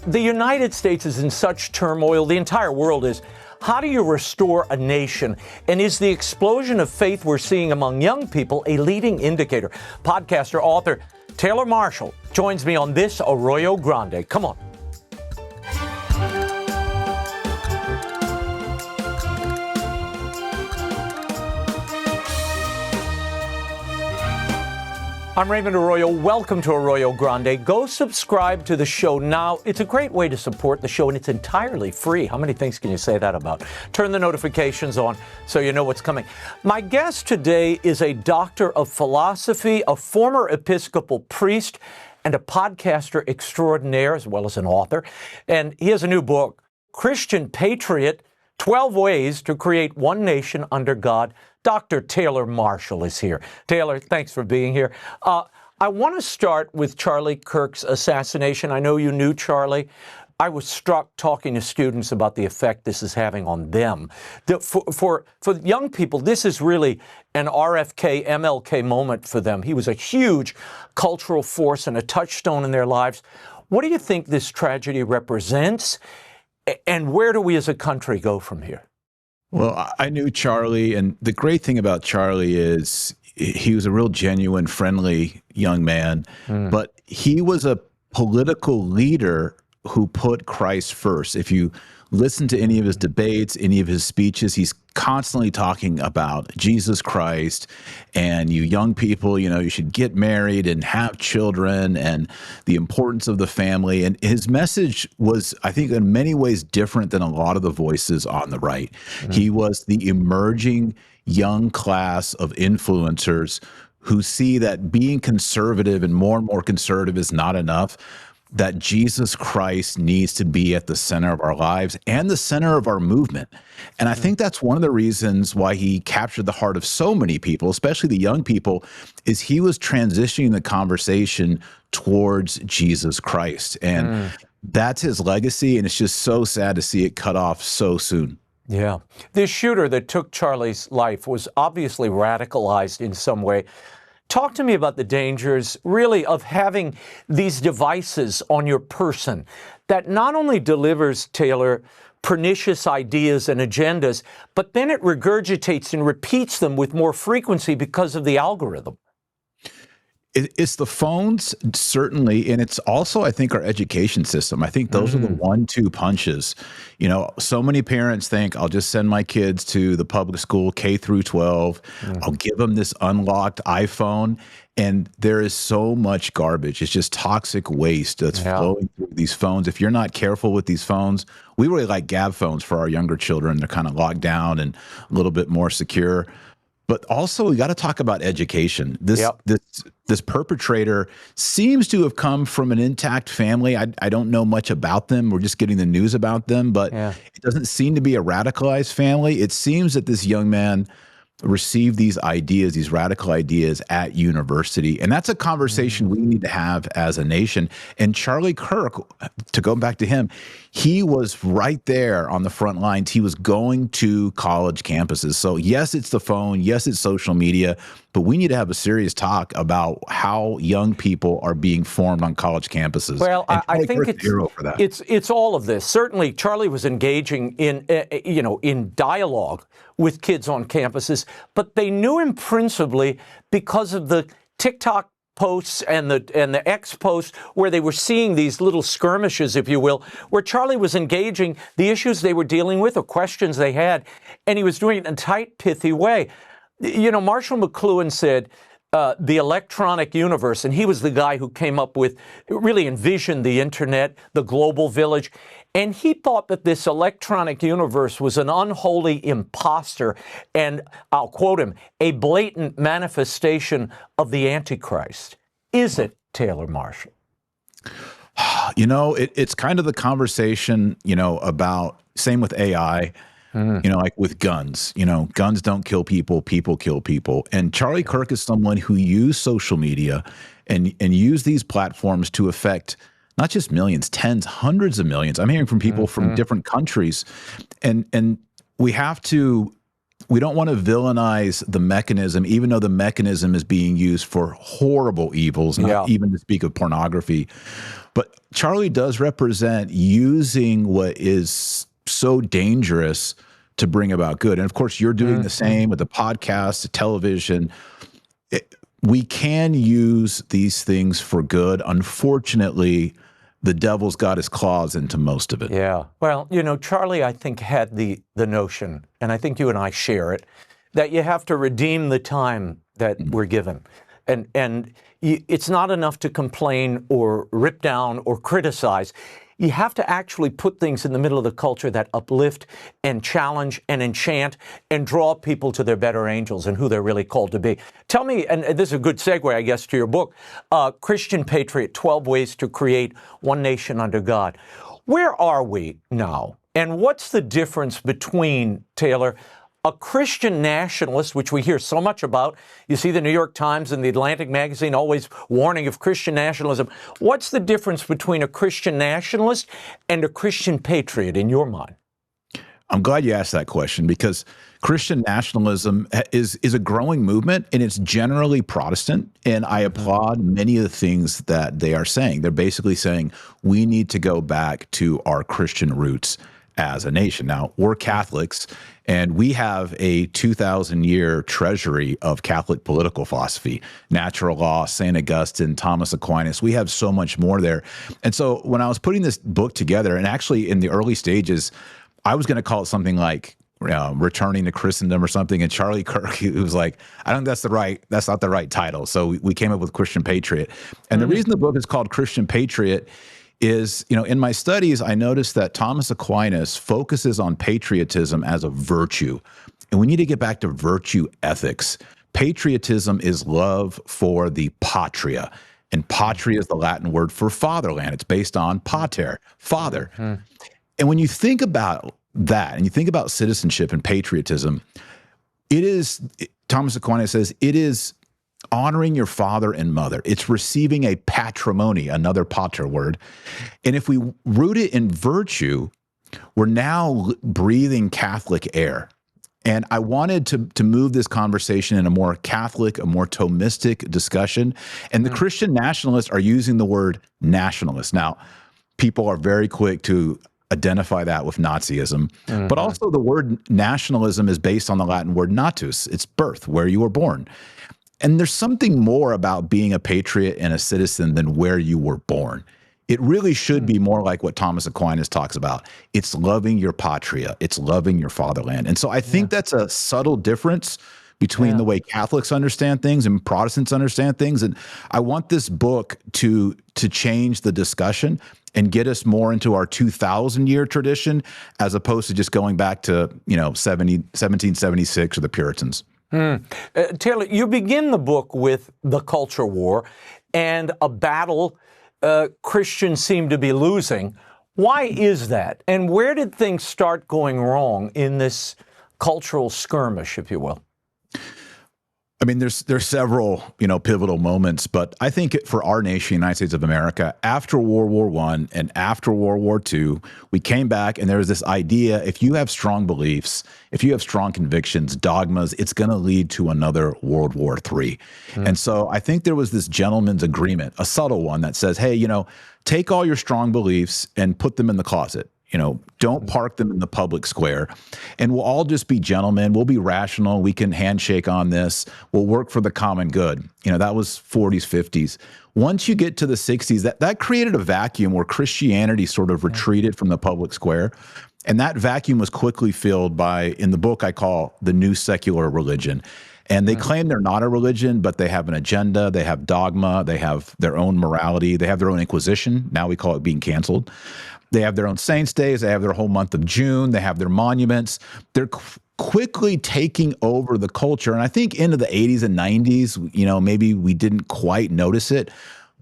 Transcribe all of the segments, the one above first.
The United States is in such turmoil, the entire world is. How do you restore a nation? And is the explosion of faith we're seeing among young people a leading indicator? Podcaster, author Taylor Marshall joins me on this Arroyo Grande. Come on. I'm Raymond Arroyo. Welcome to Arroyo Grande. Go subscribe to the show now. It's a great way to support the show, and it's entirely free. How many things can you say that about? Turn the notifications on so you know what's coming. My guest today is a doctor of philosophy, a former Episcopal priest, and a podcaster extraordinaire, as well as an author. And he has a new book, Christian Patriot, 12 Ways to Create One Nation Under God. Dr. Taylor Marshall is here. Taylor, thanks for being here. I want to start with Charlie Kirk's assassination. I know you knew Charlie. I was struck talking to students about the effect this is having on them. For young people, this is really an RFK, MLK moment for them. He was a huge cultural force and a touchstone in their lives. What do you think this tragedy represents? And where do we as a country go from here? Well, I knew Charlie, and the great thing about Charlie is he was a real genuine, friendly young man, but he was a political leader who put Christ first. If you listen to any of his debates, any of his speeches, he's constantly talking about Jesus Christ, and you young people, you should get married and have children and the importance of the family. And his message was, I think, in many ways different than a lot of the voices on the right. He was the emerging young class of influencers who see that being conservative and more conservative is not enough, that Jesus Christ needs to be at the center of our lives and the center of our movement. And I think that's one of the reasons why he captured the heart of so many people, especially the young people, is he was transitioning the conversation towards Jesus Christ. And that's his legacy, and it's just so sad to see it cut off so soon. Yeah. This shooter that took Charlie's life was obviously radicalized in some way. Talk to me about the dangers, really, of having these devices on your person that not only delivers, Taylor, pernicious ideas and agendas, but then it regurgitates and repeats them with more frequency because of the algorithm. It's the phones, certainly, and it's also, I think, our education system. I think those are the 1-2 punches. So many parents think, I'll just send my kids to the public school, K through 12. I'll give them this unlocked iPhone, and there is so much garbage. It's just toxic waste that's flowing through these phones. If you're not careful with these phones, we really like Gav phones for our younger children. They're kind of locked down and a little bit more secure. But also, we got to talk about education. This perpetrator seems to have come from an intact family. I don't know much about them. We're just getting the news about them, but it doesn't seem to be a radicalized family. It seems that this young man received these ideas, these radical ideas at university. And that's a conversation we need to have as a nation. And Charlie Kirk, to go back to him, he was right there on the front lines. He was going to college campuses. So yes, it's the phone. Yes, it's social media. But we need to have a serious talk about how young people are being formed on college campuses. Well, I think it's all of this. Certainly, Charlie was engaging in dialogue with kids on campuses, but they knew him principally because of the TikTok posts and the X posts where they were seeing these little skirmishes, if you will, where Charlie was engaging the issues they were dealing with or questions they had, and he was doing it in a tight, pithy way. Marshall McLuhan said the electronic universe, and he was the guy who came up with, really envisioned the internet, the global village, and he thought that this electronic universe was an unholy imposter and, I'll quote him, a blatant manifestation of the Antichrist. Is it, Taylor Marshall? It's kind of the conversation, about, same with AI, like with guns. Guns don't kill people, people kill people. And Charlie Kirk is someone who used social media and used these platforms to affect not just millions, tens, hundreds of millions. I'm hearing from people from different countries. And we have to we don't want to villainize the mechanism, even though the mechanism is being used for horrible evils, not even to speak of pornography. But Charlie does represent using what is so dangerous to bring about good. And of course, you're doing the same with the podcast, the television. We can use these things for good. Unfortunately, the devil's got his claws into most of it. Yeah. Well, you know, Charlie, I think, had the notion, and I think you and I share it, that you have to redeem the time that we're given. And it's not enough to complain or rip down or criticize. You have to actually put things in the middle of the culture that uplift and challenge and enchant and draw people to their better angels and who they're really called to be. Tell me, and this is a good segue, I guess, to your book, Christian Patriot, 12 Ways to Create One Nation Under God. Where are we now? And what's the difference between, Taylor, a Christian nationalist, which we hear so much about? You see the New York Times and the Atlantic magazine always warning of Christian nationalism. What's the difference between a Christian nationalist and a Christian patriot in your mind? I'm glad you asked that question, because Christian nationalism is a growing movement, and it's generally Protestant. And I applaud many of the things that they are saying. They're basically saying we need to go back to our Christian roots as a nation. Now, we're Catholics, and we have a 2,000-year treasury of Catholic political philosophy, natural law, St. Augustine, Thomas Aquinas. We have so much more there. And so when I was putting this book together, and actually in the early stages, I was going to call it something like Returning to Christendom or something. And Charlie Kirk, he was like, I don't think that's not the right title. So we came up with Christian Patriot. And the reason the book is called Christian Patriot is, you know, in my studies, I noticed that Thomas Aquinas focuses on patriotism as a virtue. And we need to get back to virtue ethics. Patriotism is love for the patria. And patria is the Latin word for fatherland. It's based on pater, father. And when you think about that, and you think about citizenship and patriotism, Thomas Aquinas says, it is honoring your father and mother. It's receiving a patrimony, another pater word. And if we root it in virtue, we're now breathing Catholic air. And I wanted to move this conversation in a more Catholic, a more Thomistic discussion. And the Christian nationalists are using the word nationalist. Now, people are very quick to identify that with Nazism, but also the word nationalism is based on the Latin word natus. It's birth, where you were born. And there's something more about being a patriot and a citizen than where you were born. It really should be more like what Thomas Aquinas talks about. It's loving your patria. It's loving your fatherland. And so I think that's a subtle difference between the way Catholics understand things and Protestants understand things. And I want this book to change the discussion and get us more into our 2,000-year tradition, as opposed to just going back to, 1776 or the Puritans. Taylor, you begin the book with the culture war and a battle Christians seem to be losing. Why is that? And where did things start going wrong in this cultural skirmish, if you will? I mean, there's several, pivotal moments, but I think for our nation, United States of America, after World War I and after World War II, we came back and there was this idea, if you have strong beliefs, if you have strong convictions, dogmas, it's going to lead to another World War III. And so I think there was this gentleman's agreement, a subtle one that says, hey, take all your strong beliefs and put them in the closet. Don't park them in the public square, and we'll all just be gentlemen. We'll be rational. We can handshake on this. We'll work for the common good. That was 40s, 50s. Once you get to the 60s, that created a vacuum where Christianity sort of retreated from the public square. And that vacuum was quickly filled by, in the book, I call the new secular religion. And they claim they're not a religion, but they have an agenda. They have dogma. They have their own morality. They have their own inquisition. Now we call it being canceled. They have their own saints' days. They have their whole month of June. They have their monuments. They're quickly taking over the culture. And I think into the 80s and 90s, maybe we didn't quite notice it,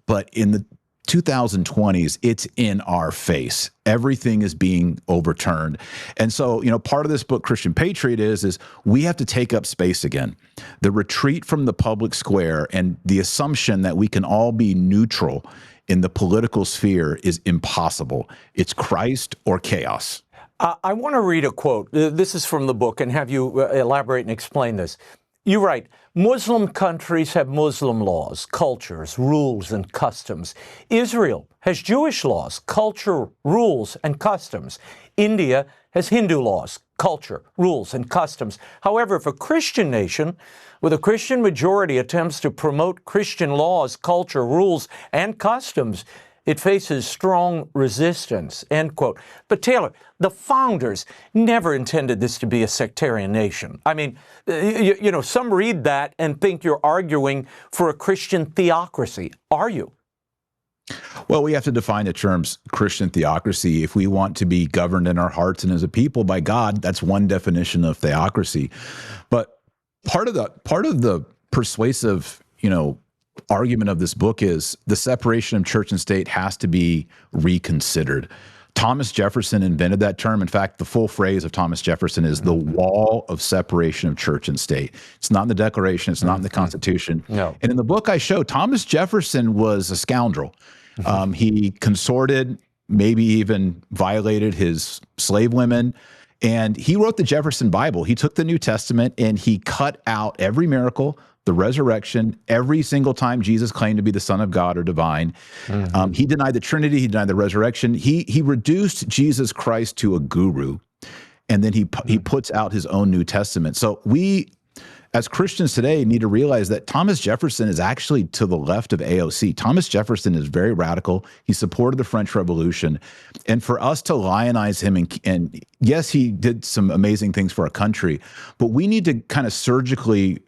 but in the 2020s, it's in our face. Everything is being overturned. And so, part of this book, Christian Patriot, is we have to take up space again. The retreat from the public square and the assumption that we can all be neutral in the political sphere is impossible. It's Christ or chaos. I want to read a quote. This is from the book, and have you elaborate and explain this. You write, Muslim countries have Muslim laws, cultures, rules, and customs. Israel has Jewish laws, culture, rules, and customs. India has Hindu laws, culture, rules, and customs. However, if a Christian nation with a Christian majority attempts to promote Christian laws, culture, rules, and customs, it faces strong resistance, end quote. But Taylor, the founders never intended this to be a sectarian nation. I mean, you know, some read that and think you're arguing for a Christian theocracy. Are you? Well, we have to define the terms Christian theocracy. If we want to be governed in our hearts and as a people by God, that's one definition of theocracy. But part of the persuasive, argument of this book is the separation of church and state has to be reconsidered. Thomas Jefferson invented that term. In fact, the full phrase of Thomas Jefferson is the wall of separation of church and state. It's not in the Declaration. It's not in the Constitution. No. And in the book I show, Thomas Jefferson was a scoundrel. He consorted, maybe even violated his slave women. And he wrote the Jefferson Bible. He took the New Testament and he cut out every miracle, the resurrection, every single time Jesus claimed to be the Son of God or divine. He denied the Trinity. He denied the resurrection. He reduced Jesus Christ to a guru, and then he puts out his own New Testament. So we, as Christians today, need to realize that Thomas Jefferson is actually to the left of AOC. Thomas Jefferson is very radical. He supported the French Revolution. And for us to lionize him, and yes, he did some amazing things for our country, but we need to kind of surgically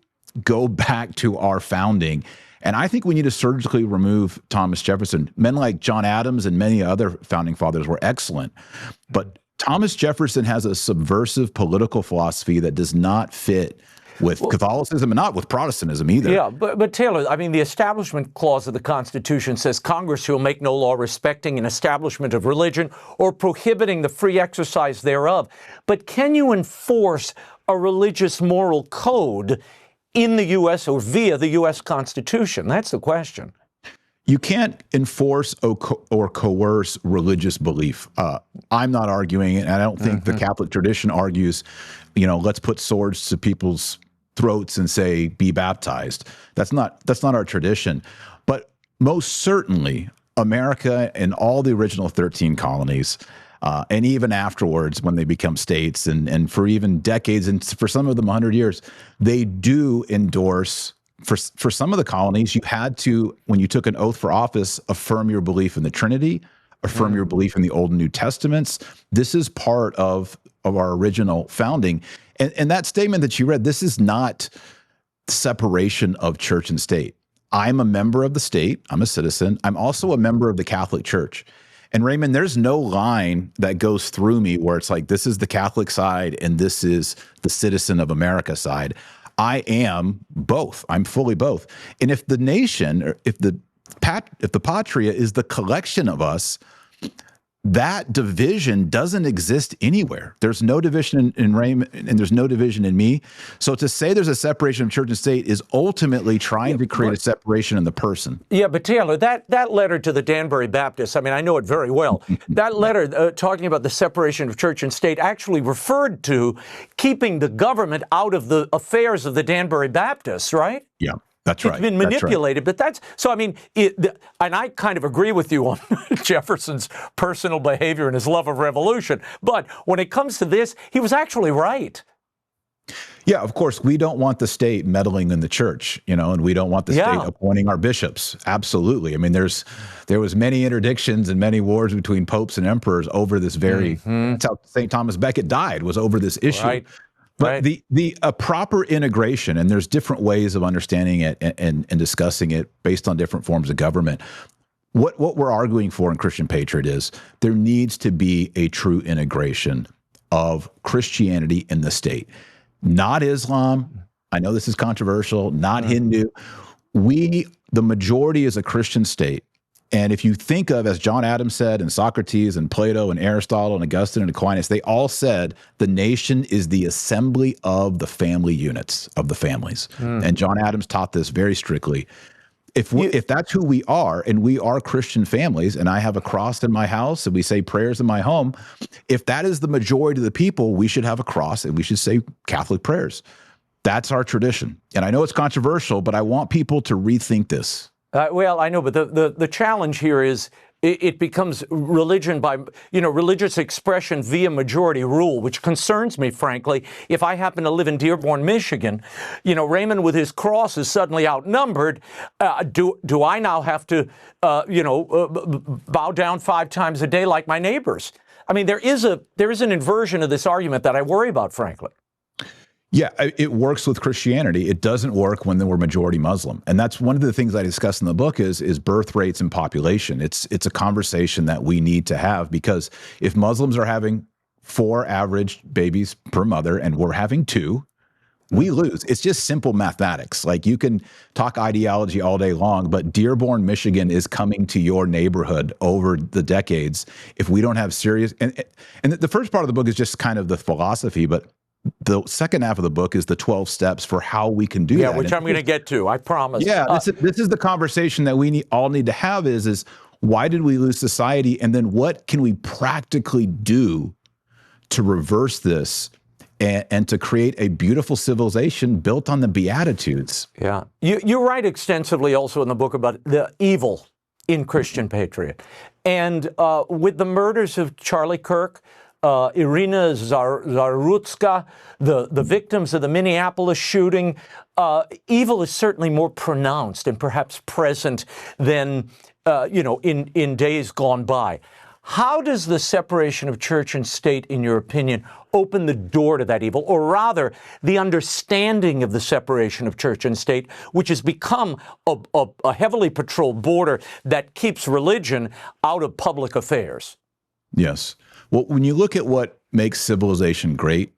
go back to our founding. And I think we need to surgically remove Thomas Jefferson. Men like John Adams and many other founding fathers were excellent. But Thomas Jefferson has a subversive political philosophy that does not fit with Catholicism and not with Protestantism either. Yeah, but Taylor, I mean, the Establishment Clause of the Constitution says Congress shall make no law respecting an establishment of religion or prohibiting the free exercise thereof. But can you enforce a religious moral code in the U.S. or via the U.S. Constitution? That's the question. You can't enforce or coerce religious belief. I'm not arguing it, and I don't think the Catholic tradition argues, let's put swords to people's throats and say, be baptized. That's not our tradition. But most certainly, America and all the original 13 colonies, and even afterwards when they become states, and for even decades, and for some of them 100 years, they do endorse. For some of the colonies, you had to, when you took an oath for office, affirm your belief in the Trinity, affirm your belief in the Old and New Testaments. This is part of our original founding. And that statement that you read, this is not separation of church and state. I'm a member of the state. I'm a citizen. I'm also a member of the Catholic Church. And Raymond, there's no line that goes through me where it's like, this is the Catholic side and this is the citizen of America side. I am both. I'm fully both. And if the nation, or if the Patriot is the collection of us, that division doesn't exist anywhere. There's no division in Raymond, and there's no division in me. So to say there's a separation of church and state is ultimately trying to create a separation in the person. Yeah, but Taylor, that letter to the Danbury Baptists, I mean, I know it very well. That letter talking about the separation of church and state actually referred to keeping the government out of the affairs of the Danbury Baptists, right? Yeah. That's right. It's been manipulated, but so I mean, and I kind of agree with you on Jefferson's personal behavior and his love of revolution. But when it comes to this, he was actually right. Yeah, of course, we don't want the state meddling in the church, and we don't want the state appointing our bishops. Absolutely. I mean, there was many interdictions and many wars between popes and emperors over this very, that's how St. Thomas Becket died, was over this issue. Right. But the proper integration, and there's different ways of understanding it and discussing it based on different forms of government. What we're arguing for in Christian Patriot is there needs to be a true integration of Christianity in the state. Not Islam. I know this is controversial. Not Hindu. The majority is a Christian state. And if you think of, as John Adams said, and Socrates and Plato and Aristotle and Augustine and Aquinas, they all said the nation is the assembly of the family units, of the families. And John Adams taught this very strictly. If that's who we are, and we are Christian families, and I have a cross in my house and we say prayers in my home, if that is the majority of the people, we should have a cross and we should say Catholic prayers. That's our tradition. And I know it's controversial, but I want people to rethink this. Well, I know, but the challenge here is it becomes religion by, religious expression via majority rule, which concerns me, frankly. If I happen to live in Dearborn, Michigan, Raymond with his cross is suddenly outnumbered. Do I now have to, bow down 5 times a day like my neighbors? I mean, there is an inversion of this argument that I worry about, frankly. Yeah, it works with Christianity. It doesn't work when we're majority Muslim. And that's one of the things I discuss in the book is birth rates and population. It's a conversation that we need to have, because if Muslims are having 4 average babies per mother and we're having 2, we lose. It's just simple mathematics. Like, you can talk ideology all day long, but Dearborn, Michigan is coming to your neighborhood over the decades if we don't have serious. And the first part of the book is just kind of the philosophy, but the second half of the book is the 12 steps for how we can do that. Yeah, which I'm going to get to, I promise. Yeah, this is the conversation that we all need to have is why did we lose society? And then what can we practically do to reverse this and to create a beautiful civilization built on the Beatitudes? Yeah. You write extensively also in the book about the evil in Christian Patriot. And with the murders of Charlie Kirk, Irina Zarutska, the victims of the Minneapolis shooting, evil is certainly more pronounced and perhaps present than, in days gone by. How does the separation of church and state, in your opinion, open the door to that evil, or rather the understanding of the separation of church and state, which has become a heavily patrolled border that keeps religion out of public affairs? Yes. Well, when you look at what makes civilization great,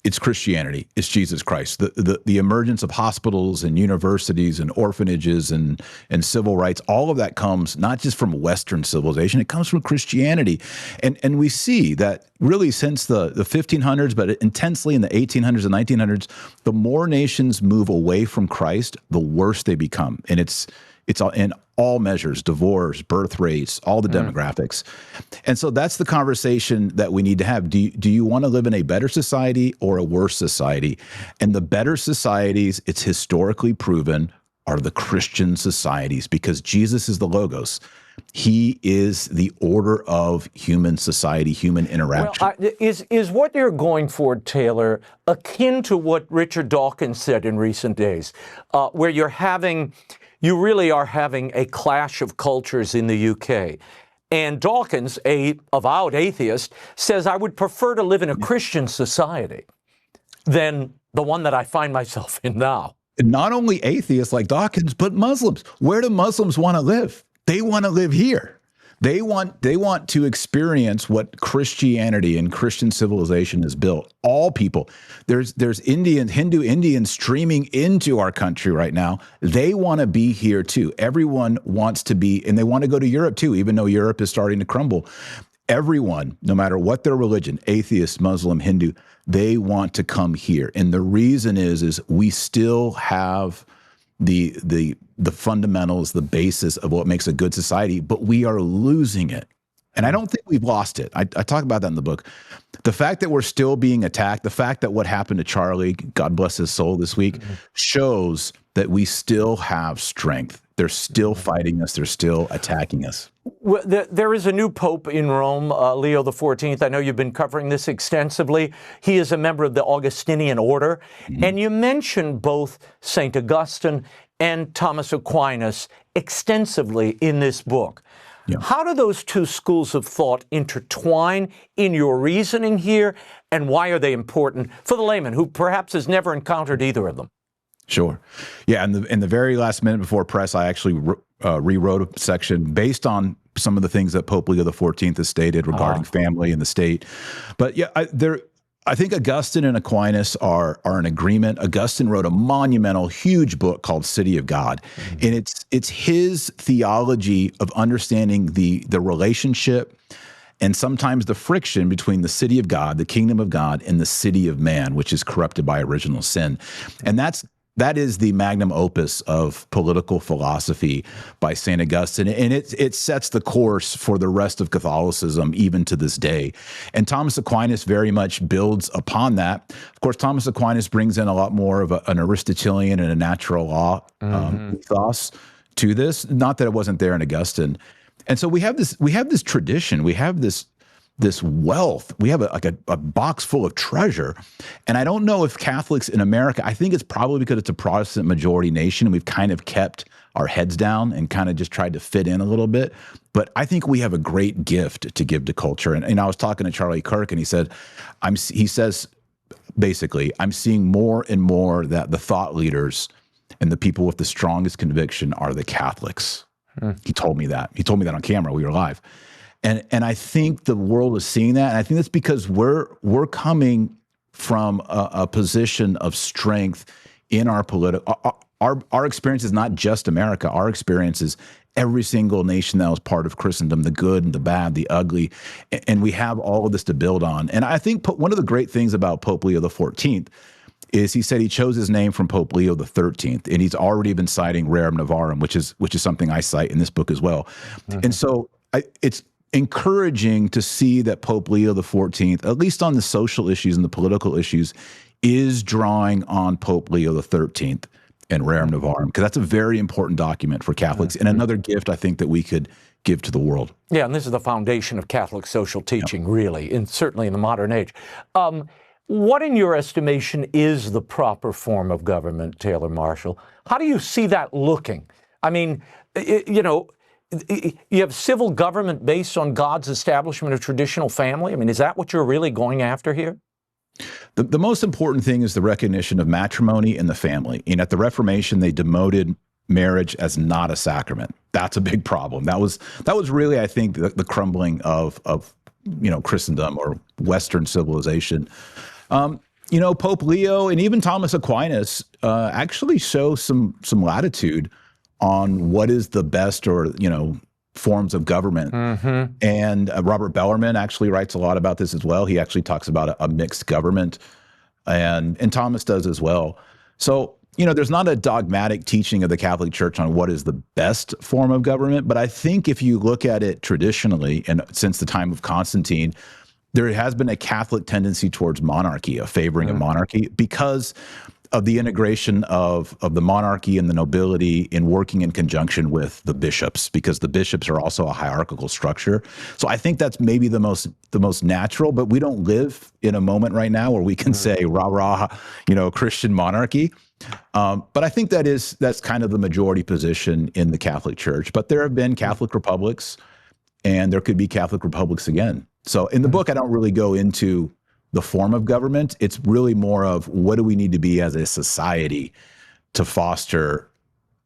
it's Christianity. It's Jesus Christ. The emergence of hospitals and universities and orphanages and civil rights, all of that comes not just from Western civilization, it comes from Christianity. And we see that really since the 1500s, but intensely in the 1800s and 1900s, the more nations move away from Christ, the worse they become. And it's all in all measures, divorce, birth rates, all the demographics. And so that's the conversation that we need to have. Do you want to live in a better society or a worse society? And the better societies, it's historically proven, are the Christian societies, because Jesus is the Logos. He is the order of human society, human interaction. Well, is what you're going for, Taylor, akin to what Richard Dawkins said in recent days, where you really are having a clash of cultures in the UK. And Dawkins, a avowed atheist, says, I would prefer to live in a Christian society than the one that I find myself in now. Not only atheists like Dawkins, but Muslims. Where do Muslims want to live? They want to live here. They want to experience what Christianity and Christian civilization has built. All people. There's Hindu Indians streaming into our country right now. They want to be here too. Everyone wants to be, and they want to go to Europe too, even though Europe is starting to crumble. Everyone, no matter what their religion, atheist, Muslim, Hindu, they want to come here. And the reason is we still have the fundamentals, the basis of what makes a good society, but we are losing it. And I don't think we've lost it. I talk about that in the book. The fact that we're still being attacked, the fact that what happened to Charlie, God bless his soul this week, shows that we still have strength. They're still fighting us. They're still attacking us. Well, there is a new pope in Rome, Leo XIV. I know you've been covering this extensively. He is a member of the Augustinian order. And you mentioned both St. Augustine and Thomas Aquinas extensively in this book. Yeah. How do those two schools of thought intertwine in your reasoning here, and why are they important for the layman who perhaps has never encountered either of them? Sure. Yeah, in the very last minute before press, I actually rewrote a section based on some of the things that Pope Leo XIV has stated regarding family and the state. But yeah, I think Augustine and Aquinas are in agreement. Augustine wrote a monumental, huge book called City of God. And it's his theology of understanding the relationship and sometimes the friction between the city of God, the kingdom of God, and the city of man, which is corrupted by original sin. And that's that is the magnum opus of political philosophy by St. Augustine, and it sets the course for the rest of Catholicism even to this day. And Thomas Aquinas very much builds upon that. Of course, Thomas Aquinas brings in a lot more of an Aristotelian and a natural law ethos to this. Not that it wasn't there in Augustine. And so we have this tradition, we have this wealth. We have a box full of treasure. And I don't know if Catholics in America, I think it's probably because it's a Protestant majority nation. We've kind of kept our heads down and kind of just tried to fit in a little bit. But I think we have a great gift to give to culture. And I was talking to Charlie Kirk, and he says, basically, I'm seeing more and more that the thought leaders and the people with the strongest conviction are the Catholics. He told me that. He told me that on camera. We were live. And I think the world is seeing that. And I think that's because we're coming from a position of strength in our political. Our experience is not just America. Our experience is every single nation that was part of Christendom, the good and the bad, the ugly. And we have all of this to build on. And I think one of the great things about Pope Leo XIV is he said he chose his name from Pope Leo XIII, and he's already been citing Rerum Novarum, which is something I cite in this book as well. And so it's encouraging to see that Pope Leo XIV, at least on the social issues and the political issues, is drawing on Pope Leo XIII and Rerum Novarum, because that's a very important document for Catholics and another gift I think that we could give to the world. Yeah, and this is the foundation of Catholic social teaching, really, and certainly in the modern age. What, in your estimation, is the proper form of government, Taylor Marshall? How do you see that looking? I mean, you have civil government based on God's establishment of traditional family. I mean, is that what you're really going after here? The most important thing is the recognition of matrimony in the family. And at the Reformation, they demoted marriage as not a sacrament. That's a big problem. That was really, I think, the crumbling of Christendom or Western civilization. Pope Leo and even Thomas Aquinas actually show some latitude on what is the best forms of government. And Robert Bellarmine actually writes a lot about this as well. He actually talks about a mixed government, and Thomas does as well. So, there's not a dogmatic teaching of the Catholic Church on what is the best form of government, but I think if you look at it traditionally, and since the time of Constantine, there has been a Catholic tendency towards monarchy, a favoring of monarchy, because of the integration of the monarchy and the nobility in working in conjunction with the bishops, because the bishops are also a hierarchical structure. So I think that's maybe the most natural, but we don't live in a moment right now where we can say rah rah, Christian monarchy. But I think that's kind of the majority position in the Catholic Church. But there have been Catholic republics, and there could be Catholic republics again. So in the book, I don't really go into the form of government. It's really more of what do we need to be as a society to foster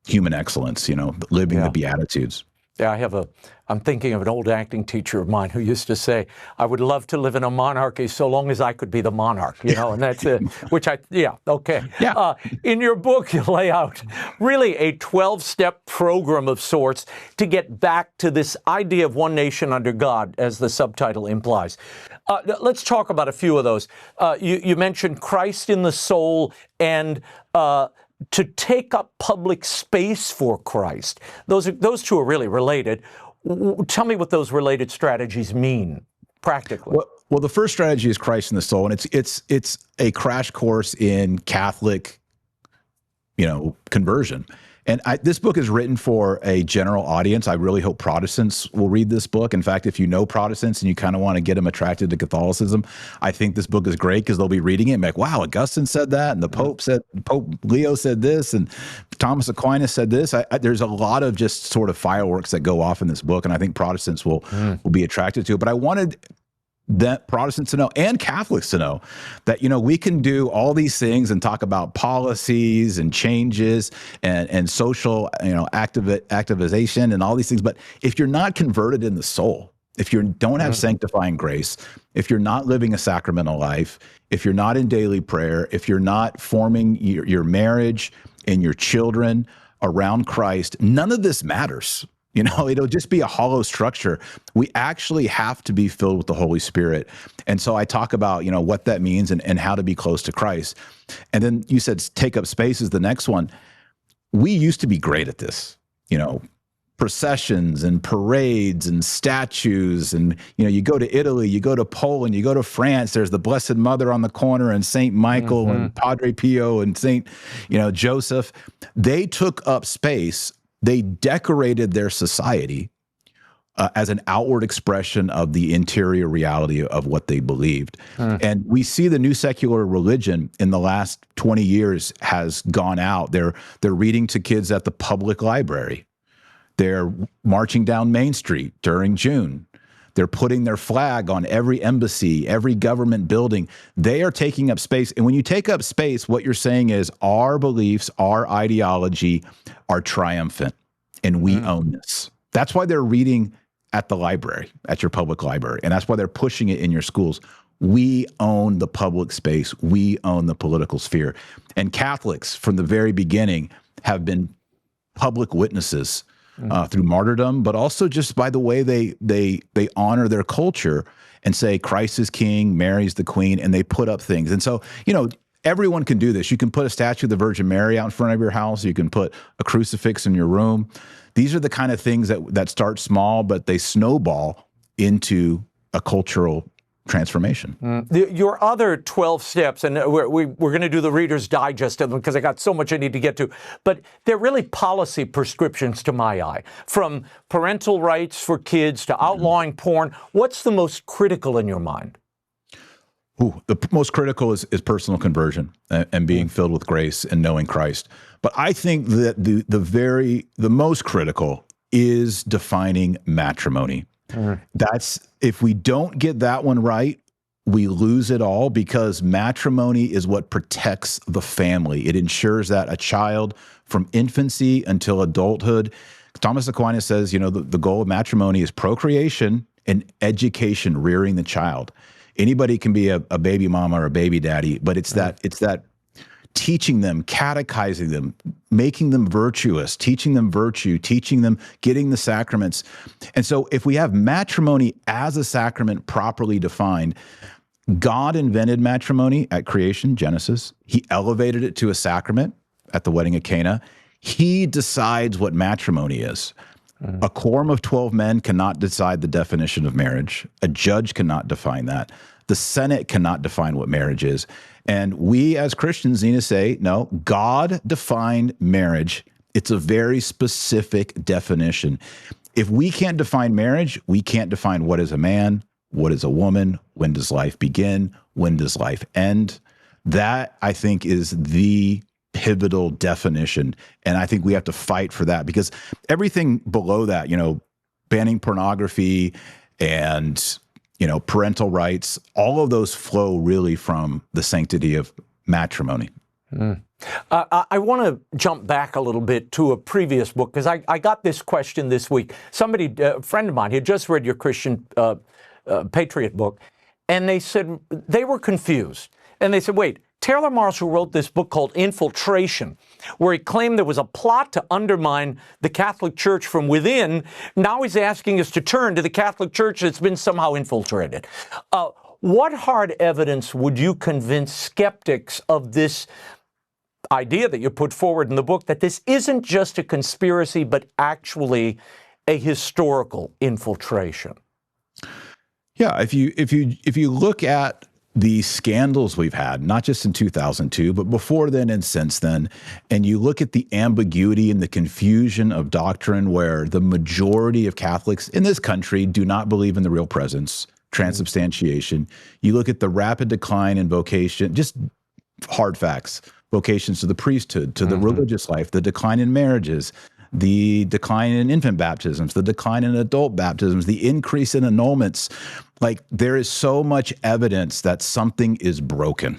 human excellence, living the Beatitudes. Yeah, I'm thinking of an old acting teacher of mine who used to say, I would love to live in a monarchy so long as I could be the monarch, and that's it, okay. Yeah. In your book, you lay out really a 12-step program of sorts to get back to this idea of one nation under God, as the subtitle implies. Let's talk about a few of those. You mentioned Christ in the soul and to take up public space for Christ. Those two are really related. Tell me what those related strategies mean practically. Well, the first strategy is Christ in the soul, and it's a crash course in Catholic, conversion. And this book is written for a general audience. I really hope Protestants will read this book. In fact, if you know Protestants and you kind of want to get them attracted to Catholicism, I think this book is great because they'll be reading it and be like, wow, Augustine said that, and Pope Leo said this, and Thomas Aquinas said this. There's a lot of just sort of fireworks that go off in this book, and I think Protestants will be attracted to it. But I wanted that Protestants to know and Catholics to know that, we can do all these things and talk about policies and changes and social, activization and all these things. But if you're not converted in the soul, if you don't have sanctifying grace, if you're not living a sacramental life, if you're not in daily prayer, if you're not forming your marriage and your children around Christ, none of this matters. You know, it'll just be a hollow structure. We actually have to be filled with the Holy Spirit. And so I talk about, you know, what that means and how to be close to Christ. And then you said take up space is the next one. We used to be great at this, you know, processions and parades and statues. And, you know, you go to Italy, you go to Poland, you go to France, there's the Blessed Mother on the corner and St. Michael and Padre Pio and St. Joseph. They took up space. They decorated their society as an outward expression of the interior reality of what they believed. And we see the new secular religion in the last 20 years has gone out. They're reading to kids at the public library. They're marching down Main Street during June. They're putting their flag on every embassy, every government building. They are taking up space. And when you take up space, what you're saying is our beliefs, our ideology are triumphant, and we own this. That's why they're reading at the library, at your public library. And that's why they're pushing it in your schools. We own the public space. We own the political sphere. And Catholics, from the very beginning, have been public witnesses through martyrdom, but also just by the way they honor their culture and say Christ is king, Mary's the queen, and they put up things. And so, you know, everyone can do this. You can put a statue of the Virgin Mary out in front of your house. You can put a crucifix in your room. These are the kind of things that start small, but they snowball into a cultural transformation. Your other 12 steps, and we're going to do the Reader's Digest of them because I got so much I need to get to, but they're really policy prescriptions to my eye. From parental rights for kids to outlawing porn, what's the most critical in your mind? The most critical is personal conversion and being filled with grace and knowing Christ. But I think that the most critical is defining matrimony. That's, if we don't get that one right, we lose it all, because matrimony is what protects the family. It ensures that a child from infancy until adulthood, Thomas Aquinas says, you know, the goal of matrimony is procreation and education, rearing the child. Anybody can be a baby mama or a baby daddy, but it's that teaching them, catechizing them, making them virtuous, teaching them virtue, teaching them, getting the sacraments. And so if we have matrimony as a sacrament properly defined, God invented matrimony at creation, Genesis. He elevated it to a sacrament at the wedding of Cana. He decides what matrimony is. A quorum of 12 men cannot decide the definition of marriage. A judge cannot define that. The Senate cannot define what marriage is. And we as Christians need to say, no, God defined marriage. It's a very specific definition. If we can't define marriage, we can't define what is a man, what is a woman, when does life begin, when does life end. That, I think, is the pivotal definition. And I think we have to fight for that, because everything below that, you know, banning pornography and, you know, parental rights, all of those flow really from the sanctity of matrimony. I want to jump back a little bit to a previous book, because I got this question this week. Somebody, a friend of mine, he had just read your Christian Patriot book, and they said they were confused. And they said, wait, Taylor Marshall wrote this book called Infiltration, where he claimed there was a plot to undermine the Catholic Church from within. Now he's asking us to turn to the Catholic Church that's been somehow infiltrated. What hard evidence would you convince skeptics of this idea that you put forward in the book, that this isn't just a conspiracy, but actually a historical infiltration? Yeah, if you look at the scandals we've had, not just in 2002, but before then and since then, and you look at the ambiguity and the confusion of doctrine, where the majority of Catholics in this country do not believe in the real presence, transubstantiation. You look at the rapid decline in vocation, just hard facts, vocations to the priesthood, to the religious life, the decline in marriages, the decline in infant baptisms, the decline in adult baptisms, the increase in annulments. Like, there is so much evidence that something is broken.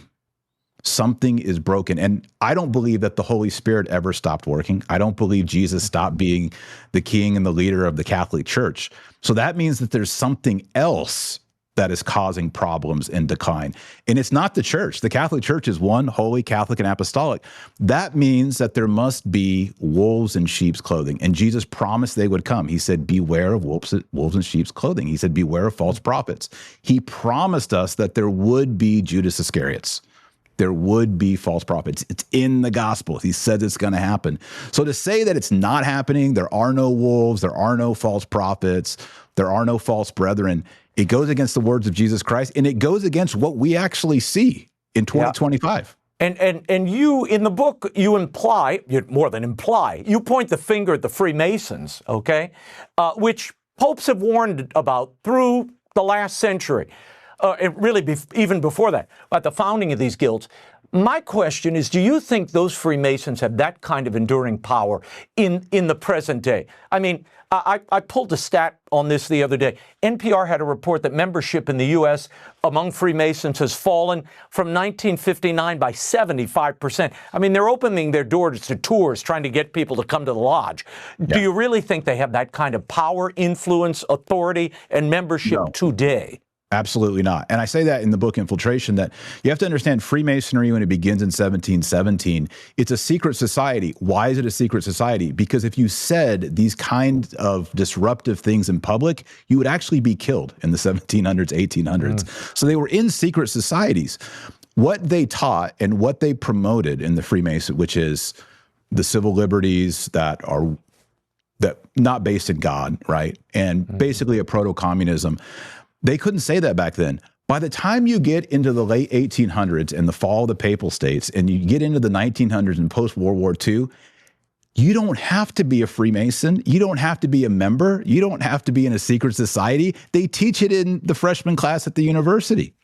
Something is broken. And I don't believe that the Holy Spirit ever stopped working. I don't believe Jesus stopped being the king and the leader of the Catholic Church. So that means that there's something else that is causing problems and decline. And it's not the church. The Catholic Church is one, holy, Catholic, and apostolic. That means that there must be wolves in sheep's clothing. And Jesus promised they would come. He said, beware of wolves in sheep's clothing. He said, beware of false prophets. He promised us that there would be Judas Iscariots. There would be false prophets. It's in the gospel. He said it's going to happen. So to say that it's not happening, there are no wolves, there are no false prophets, there are no false brethren, it goes against the words of Jesus Christ, and it goes against what we actually see in 2025. And you, in the book, you imply, more than imply, you point the finger at the Freemasons, okay, which popes have warned about through the last century. Even before that, at the founding of these guilds. My question is, do you think those Freemasons have that kind of enduring power in the present day? I mean, I pulled a stat on this the other day. NPR had a report that membership in the U.S. among Freemasons has fallen from 1959 by 75%. I mean, they're opening their doors to tours, trying to get people to come to the lodge. Yeah. Do you really think they have that kind of power, influence, authority, and membership today? Absolutely not. And I say that in the book Infiltration, that you have to understand Freemasonry, when it begins in 1717, it's a secret society. Why is it a secret society? Because if you said these kind of disruptive things in public, you would actually be killed in the 1700s, 1800s. So they were in secret societies. What they taught and what they promoted in the Freemason, which is the civil liberties that are not based in God, right? And basically a proto-communism. They couldn't say that back then. By the time you get into the late 1800s and the fall of the Papal States, and you get into the 1900s and post-World War II, you don't have to be a Freemason. You don't have to be a member. You don't have to be in a secret society. They teach it in the freshman class at the university,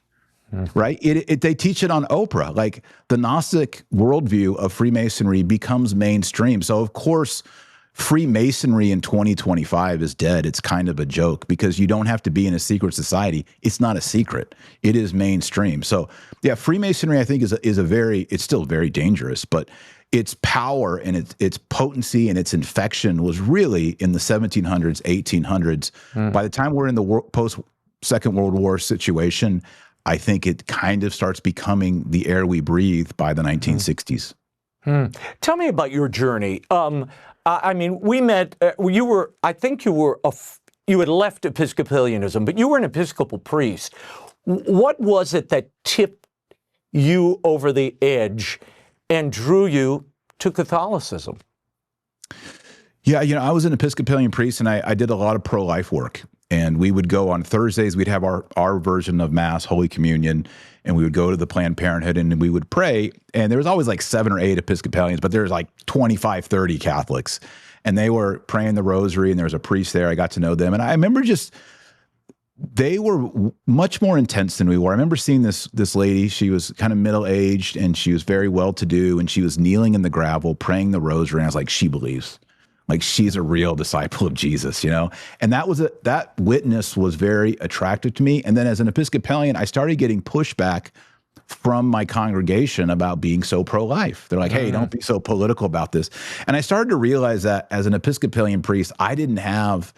right? They teach it on Oprah. Like, the Gnostic worldview of Freemasonry becomes mainstream. So, of course, Freemasonry in 2025 is dead. It's kind of a joke because you don't have to be in a secret society. It's not a secret. It is mainstream. So yeah, Freemasonry, I think, it's still very dangerous, but its power and its potency and its infection was really in the 1700s, 1800s. By the time we're in the post-Second World War situation, I think it kind of starts becoming the air we breathe by the 1960s. Tell me about your journey. I mean, we met, you had left Episcopalianism, but you were an Episcopal priest. What was it that tipped you over the edge and drew you to Catholicism? Yeah, I was an Episcopalian priest, and I did a lot of pro-life work. And we would go on Thursdays, we'd have our version of Mass, Holy Communion, and we would go to the Planned Parenthood and we would pray. And there was always like 7 or 8 Episcopalians, but there was like 25, 30 Catholics. And they were praying the rosary, and there was a priest there. I got to know them. And I remember they were much more intense than we were. I remember seeing this lady. She was kind of middle-aged, and she was very well-to-do, and she was kneeling in the gravel, praying the rosary. And I was like, she believes. Like, she's a real disciple of Jesus, And that witness was very attractive to me. And then as an Episcopalian, I started getting pushback from my congregation about being so pro-life. They're like, hey, don't be so political about this. And I started to realize that as an Episcopalian priest, I didn't have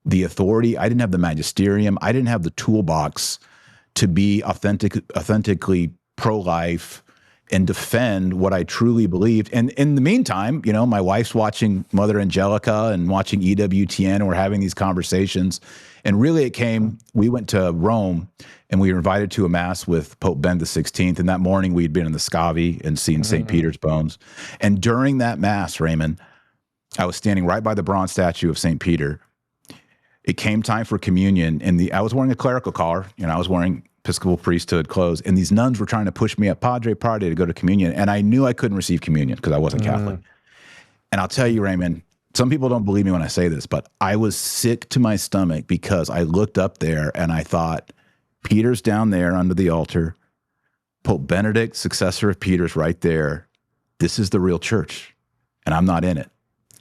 the authority. I didn't have the magisterium. I didn't have the toolbox to be authentically pro-life and defend what I truly believed. And in the meantime, my wife's watching Mother Angelica and watching EWTN, and we're having these conversations. And really we went to Rome, and we were invited to a Mass with Pope Benedict XVI. And that morning we'd been in the Scavi and seen St. Peter's bones. And during that Mass, Raymond, I was standing right by the bronze statue of St. Peter. It came time for communion, and I was wearing a clerical collar. I was wearing Episcopal priesthood clothes, and these nuns were trying to push me up, Padre, to go to communion, and I knew I couldn't receive communion because I wasn't Catholic. And I'll tell you, Raymond, some people don't believe me when I say this, but I was sick to my stomach because I looked up there and I thought, Peter's down there under the altar, Pope Benedict, successor of Peter's, right there. This is the real church, and I'm not in it.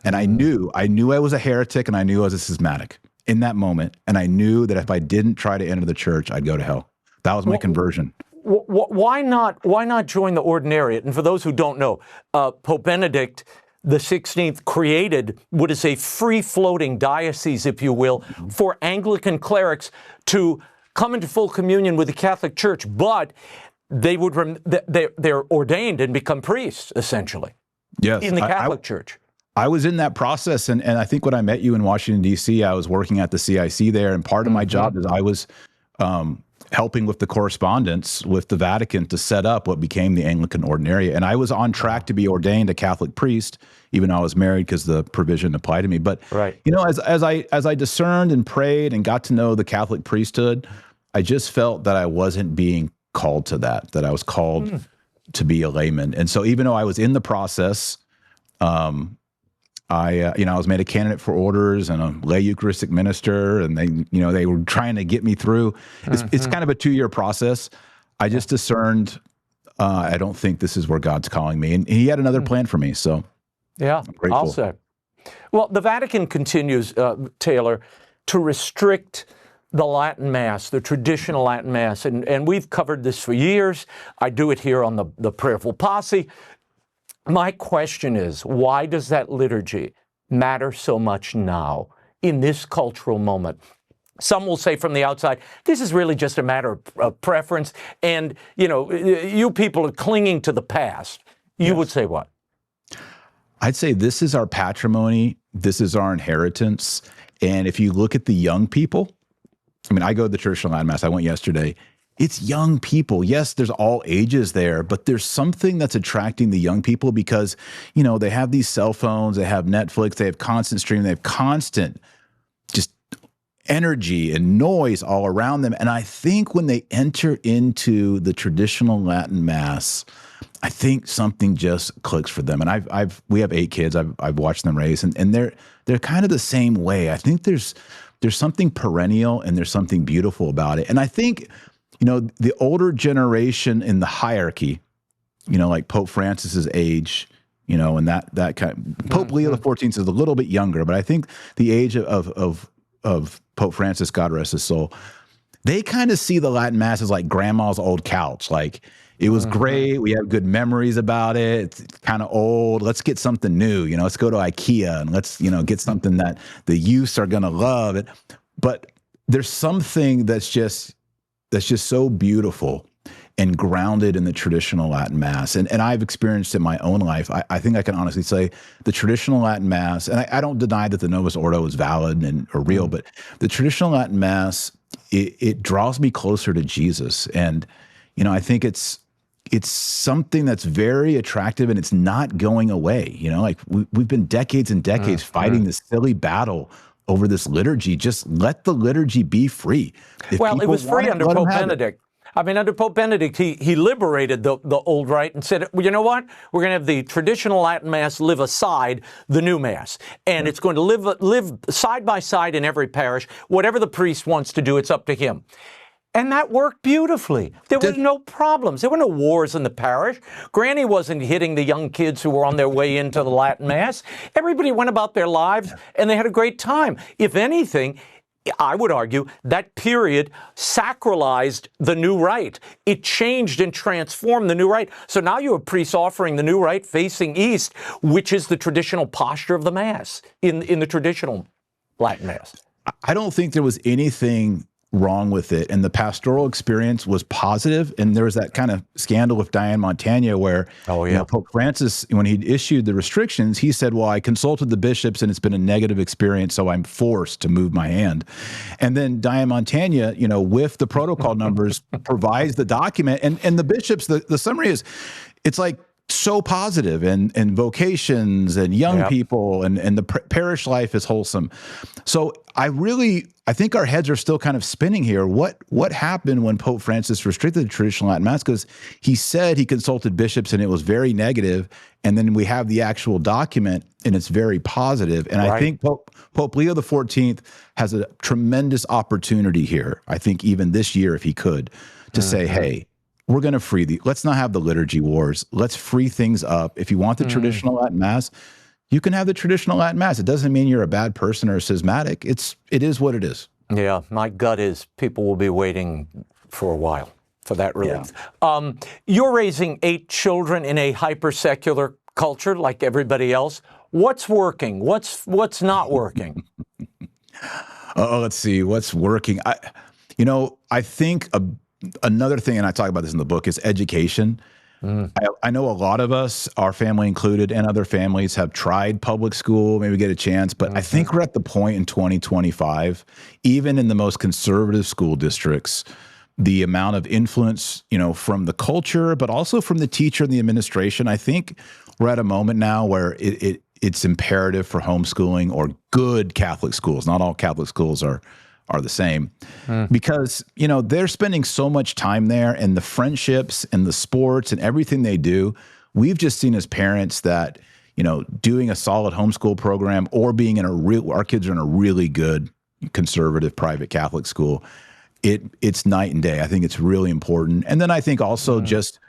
And I knew I was a heretic, and I knew I was a schismatic in that moment, and I knew that if I didn't try to enter the church, I'd go to hell. That was my conversion. Why not join the ordinariate? And for those who don't know, Pope Benedict the 16th created what is a free-floating diocese, if you will, for Anglican clerics to come into full communion with the Catholic Church, but they would they're ordained and become priests, essentially, Yes, in the Catholic Church. I was in that process, and I think when I met you in Washington, D.C., I was working at the CIC there, and part of my job is I was helping with the correspondence with the Vatican to set up what became the Anglican Ordinariate. And I was on track to be ordained a Catholic priest, even though I was married because the provision applied to me. But, you know, as I discerned and prayed and got to know the Catholic priesthood, I just felt that I wasn't being called to that I was called to be a layman. And so even though I was in the process, I was made a candidate for orders and a lay Eucharistic minister, and they were trying to get me through. It's kind of a 2-year process. I just discerned, I don't think this is where God's calling me, and He had another plan for me. So, yeah, I'll say. Well, the Vatican continues, Taylor, to restrict the Latin Mass, the traditional Latin Mass, and we've covered this for years. I do it here on the Prayerful Posse. My question is, why does that liturgy matter so much now in this cultural moment? Some will say from the outside, this is really just a matter of preference, and you people are clinging to the past. You would say what? I'd say this is our patrimony, this is our inheritance, and if you look at the young people, I mean, I go to the traditional Latin Mass. I went yesterday. It's young people. Yes, there's all ages there, but there's something that's attracting the young people because, they have these cell phones, they have Netflix, they have constant streaming, they have constant just energy and noise all around them. And I think when they enter into the traditional Latin Mass, I think something just clicks for them. And we have 8 kids. I've watched them raise, and they're kind of the same way. I think there's something perennial and there's something beautiful about it. And I think the older generation in the hierarchy, like Pope Francis's age, and that kind of, Pope Leo XIV is a little bit younger, but I think the age of Pope Francis, God rest his soul, they kind of see the Latin Mass as like grandma's old couch. Like, it was great. We have good memories about it. It's kind of old. Let's get something new. Let's go to IKEA and let's, get something that the youths are going to love. But there's something that's just so beautiful and grounded in the traditional Latin Mass. And I've experienced in my own life, I think I can honestly say the traditional Latin Mass, and I don't deny that the Novus Ordo is valid or real, but the traditional Latin Mass, it draws me closer to Jesus. And, I think it's something that's very attractive, and it's not going away. Like we've been decades and decades fighting this silly battle over this liturgy. Just let the liturgy be free. Well, it was free under Pope Benedict. I mean, under Pope Benedict, he liberated the old rite and said, well, you know what? We're going to have the traditional Latin Mass live aside the new Mass. And it's going to live side by side in every parish. Whatever the priest wants to do, it's up to him. And that worked beautifully. There were no problems. There were no wars in the parish. Granny wasn't hitting the young kids who were on their way into the Latin Mass. Everybody went about their lives, and they had a great time. If anything, I would argue that period sacralized the new rite. It changed and transformed the new rite. So now you have priests offering the new rite facing east, which is the traditional posture of the Mass in the traditional Latin Mass. I don't think there was anything wrong with it, and the pastoral experience was positive. And there was that kind of scandal with Diane Montagna where Pope Francis, when he issued the restrictions, he said, well, I consulted the bishops and it's been a negative experience, so I'm forced to move my hand. And then Diane Montagna, with the protocol numbers, provides the document, and the bishops, the summary is, it's like so positive, and vocations and young people and the parish life is wholesome. So I think our heads are still kind of spinning here. What happened when Pope Francis restricted the traditional Latin Mass? Because he said he consulted bishops and it was very negative, and then we have the actual document and it's very positive. And I think Pope Leo XIV has a tremendous opportunity here, I think even this year if he could, to say, hey, we're going to let's not have the liturgy wars. Let's free things up. If you want the traditional Latin Mass, you can have the traditional Latin Mass. It doesn't mean you're a bad person or a schismatic. It is what it is. Yeah, my gut is people will be waiting for a while for that release. Yeah. You're raising 8 children in a hyper-secular culture like everybody else. What's working? What's not working? Let's see. What's working? I think another thing, and I talk about this in the book, is education. I know a lot of us, our family included, and other families have tried public school, maybe get a chance, but I think we're at the point in 2025, even in the most conservative school districts, the amount of influence, from the culture, but also from the teacher and the administration. I think we're at a moment now where it's imperative for homeschooling or good Catholic schools. Not all Catholic schools are the same, because, they're spending so much time there, and the friendships and the sports and everything they do. We've just seen as parents that, doing a solid homeschool program or being in our kids are in a really good conservative private Catholic school. It's night and day. I think it's really important. And then I think also just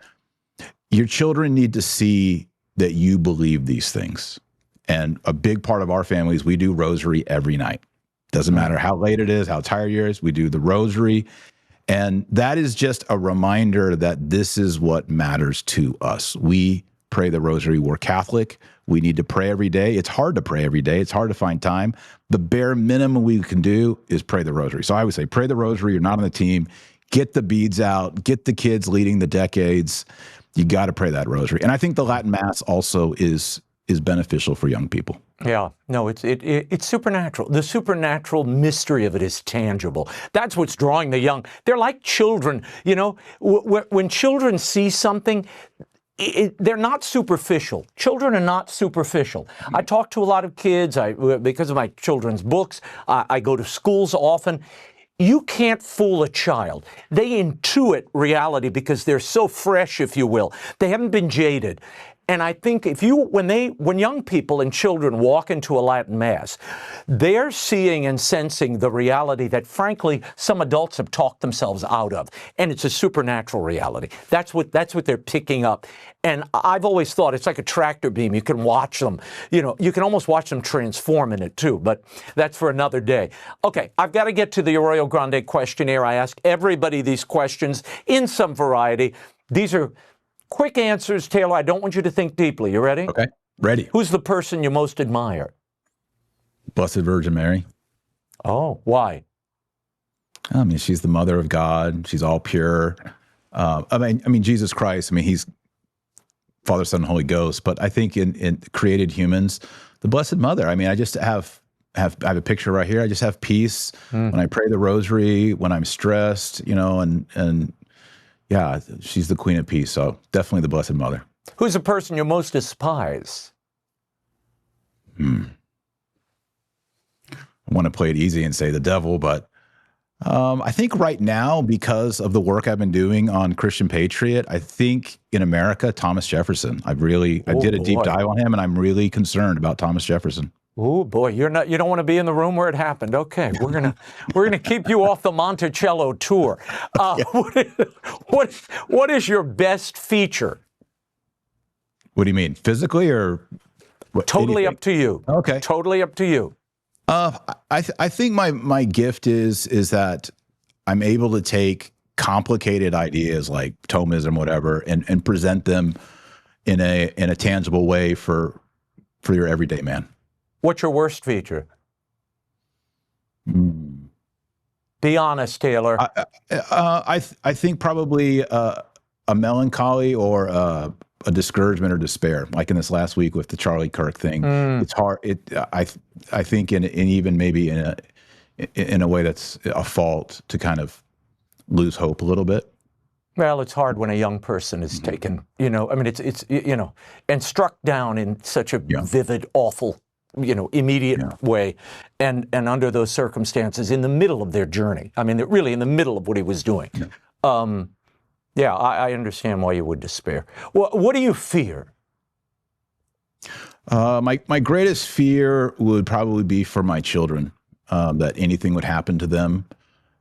your children need to see that you believe these things. And a big part of our family is we do rosary every night. Doesn't matter how late it is, how tired you are, we do the rosary. And that is just a reminder that this is what matters to us. We pray the rosary. We're Catholic. We need to pray every day. It's hard to pray every day. It's hard to find time. The bare minimum we can do is pray the rosary. So I would say pray the rosary. You're not on the team. Get the beads out. Get the kids leading the decades. You got to pray that rosary. And I think the Latin Mass also is beneficial for young people. Yeah, no, it's supernatural. The supernatural mystery of it is tangible. That's what's drawing the young. They're like children, when children see something, they're not superficial. Children are not superficial. I talk to a lot of kids because of my children's books. I go to schools often. You can't fool a child. They intuit reality because they're so fresh, if you will. They haven't been jaded. And I think when young people and children walk into a Latin Mass, they're seeing and sensing the reality that, frankly, some adults have talked themselves out of. And it's a supernatural reality. That's what they're picking up. And I've always thought it's like a tractor beam. You can watch them. You can almost watch them transform in it, too. But that's for another day. Okay, I've got to get to the Arroyo Grande questionnaire. I ask everybody these questions in some variety. These are quick answers, Taylor. I don't want you to think deeply. You ready? Okay, ready. Who's the person you most admire? Blessed Virgin Mary. Oh, why? I mean, she's the mother of God. She's all pure. I mean, Jesus Christ. I mean, he's Father, Son, and Holy Ghost. But I think in created humans, the Blessed Mother. I mean, I just have I have a picture right here. I just have peace when I pray the Rosary, when I'm stressed. And yeah, she's the Queen of Peace, so definitely the Blessed Mother. Who's the person you most despise? I want to play it easy and say the devil, but I think right now, because of the work I've been doing on Christian Patriot, I think in America, Thomas Jefferson. I did a deep dive on him, and I'm really concerned about Thomas Jefferson. Oh boy, you don't want to be in the room where it happened. Okay, we're gonna keep you off the Monticello tour. What is your best feature? What do you mean, physically or what, totally anything? Up to you. Okay, totally up to you. I think my gift is that I'm able to take complicated ideas like Thomism, whatever, and present them in a tangible way for your everyday man. What's your worst feature? Be honest, Taylor. I think probably a melancholy or a discouragement or despair, like in this last week with the Charlie Kirk thing. It's hard. I think in even maybe in a way that's a fault to kind of lose hope a little bit. Well, it's hard when a young person is taken. It's and struck down in such a vivid, awful, immediate way, and under those circumstances, in the middle of their journey. I mean, they're really in the middle of what he was doing. Yeah. I understand why you would despair. What do you fear? My greatest fear would probably be for my children, that anything would happen to them,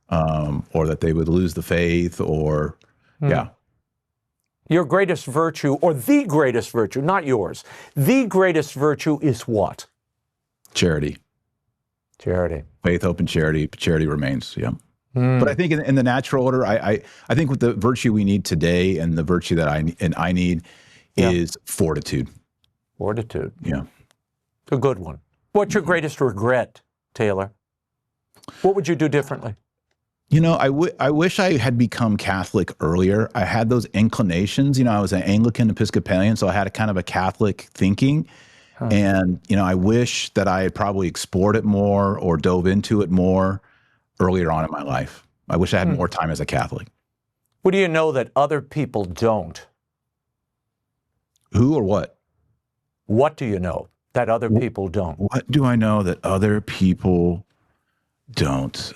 or that they would lose the faith, or Your greatest virtue, or the greatest virtue, not yours, the greatest virtue is what? Charity. Charity. Faith, hope, and charity. Charity remains, But I think in the natural order, I think with the virtue we need today and the virtue that I need is fortitude. Fortitude. Yeah. A good one. What's your greatest regret, Taylor? What would you do differently? I wish I had become Catholic earlier. I had those inclinations. I was an Anglican Episcopalian, so I had a kind of a Catholic thinking. And, I wish that I had probably explored it more or dove into it more earlier on in my life. I wish I had more time as a Catholic. What do you know that other people don't? Who or what? What do you know that other people don't? What do I know that other people don't?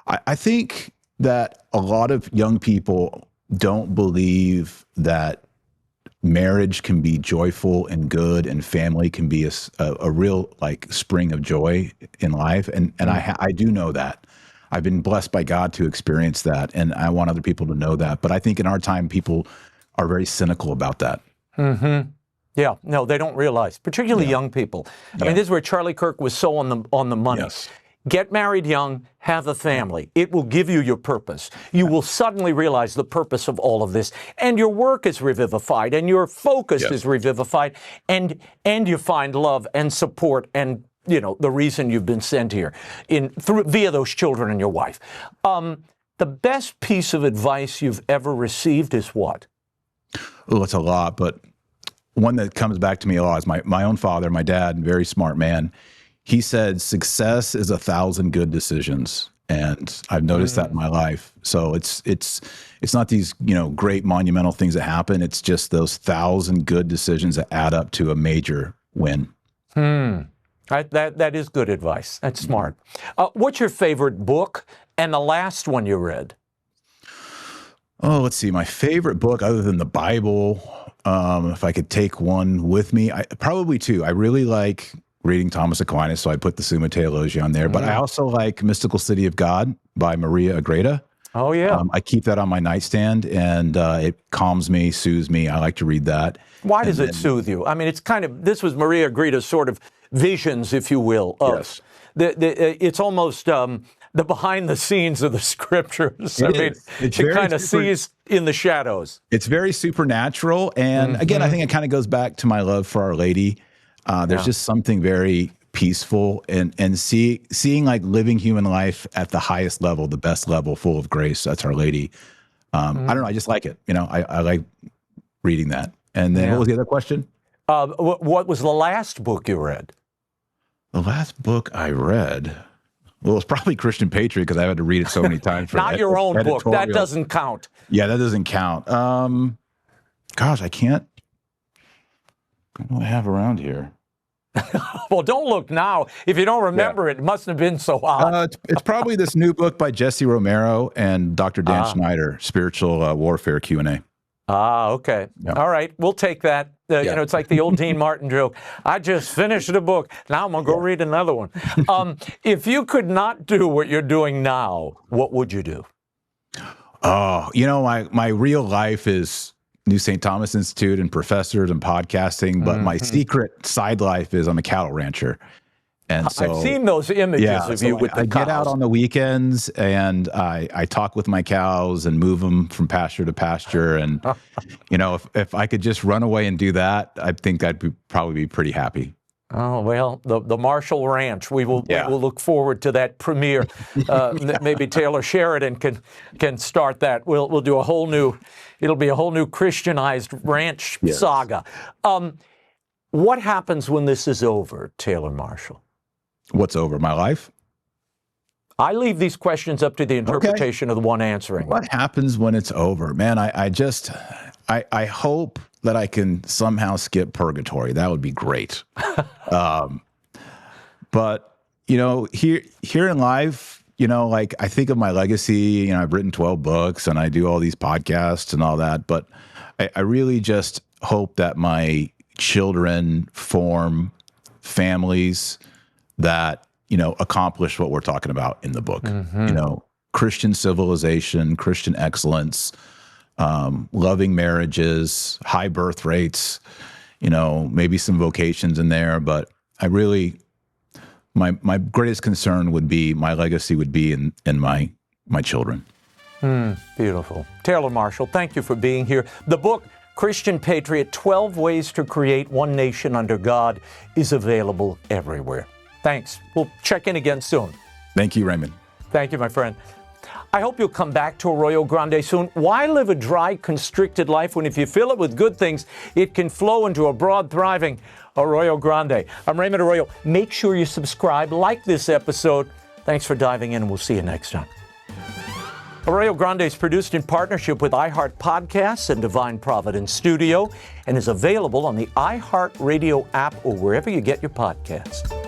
I think that a lot of young people don't believe that marriage can be joyful and good, and family can be a real spring of joy in life. And I do know that. I've been blessed by God to experience that, and I want other people to know that. But I think in our time, people are very cynical about that. Mm-hmm. Yeah, no, they don't realize, particularly young people. I mean, this is where Charlie Kirk was so on the money. Yes. Get married young, have a family. It will give you your purpose. You will suddenly realize the purpose of all of this, and your work is revivified, and your focus is revivified, and you find love and support and the reason you've been sent here via those children and your wife. The best piece of advice you've ever received is what? Oh, it's a lot, but one that comes back to me a lot is my own father, my dad, very smart man. He said, success is 1,000 good decisions. And I've noticed that in my life. So it's not these, great monumental things that happen. It's just those 1,000 good decisions that add up to a major win. That is good advice. That's smart. What's your favorite book and the last one you read? Oh, let's see. My favorite book other than the Bible, if I could take one with me, probably two. I really like reading Thomas Aquinas, so I put the Summa Theologia on there. But I also like Mystical City of God by Maria Agreda. Oh, yeah. I keep that on my nightstand, and it calms me, soothes me. I like to read that. Why does it soothe you? I mean, it's this was Maria Agreda's sort of visions, if you will, of it's almost the behind the scenes of the scriptures. She kind of sees in the shadows. It's very supernatural. And again, I think it kind of goes back to my love for Our Lady. There's just something very peaceful and seeing living human life at the highest level, the best level, full of grace. That's Our Lady. I don't know. I just like it. I like reading that. And then what was the other question? What was the last book you read? The last book I read, well, it's probably Christian Patriot because I had to read it so many times. For Not your own book. That doesn't count. Yeah, that doesn't count. Gosh, I can't. What do I have around here? Well, don't look now. If you don't remember it must have been so odd. It's probably this new book by Jesse Romero and Dr. Dan Schneider, Spiritual Warfare Q&A. Okay. Yeah. All right. We'll take that. It's like the old Dean Martin joke. I just finished a book. Now I'm going to go read another one. If you could not do what you're doing now, what would you do? Oh, my real life is New St. Thomas Institute and professors and podcasting, but my secret side life is I'm a cattle rancher. And so I've seen those images of you with the cows. I get out on the weekends and I talk with my cows and move them from pasture to pasture. And, if I could just run away and do that, I think I'd probably be pretty happy. Oh, well, the Marshall Ranch. We will look forward to that premiere. Maybe Taylor Sheridan can start that. We'll do it'll be a whole new Christianized ranch saga. What happens when this is over, Taylor Marshall? What's over? My life? I leave these questions up to the interpretation of the one answering. What happens when it's over? Man, I hope that I can somehow skip purgatory. That would be great. But, here in life, I think of my legacy, I've written 12 books and I do all these podcasts and all that. But I really just hope that my children form families that, accomplish what we're talking about in the book. Christian civilization, Christian excellence, loving marriages, high birth rates, maybe some vocations in there. But I really, my greatest concern would be, my legacy would be in my children. Beautiful. Taylor Marshall, thank you for being here. The book, Christian Patriot, 12 Ways to Create One Nation Under God, is available everywhere. Thanks. We'll check in again soon. Thank you, Raymond. Thank you, my friend. I hope you'll come back to Arroyo Grande soon. Why live a dry, constricted life when if you fill it with good things, it can flow into a broad, thriving Arroyo Grande? I'm Raymond Arroyo. Make sure you subscribe, like this episode. Thanks for diving in, and we'll see you next time. Arroyo Grande is produced in partnership with iHeart Podcasts and Divine Providence Studio and is available on the iHeart Radio app or wherever you get your podcasts.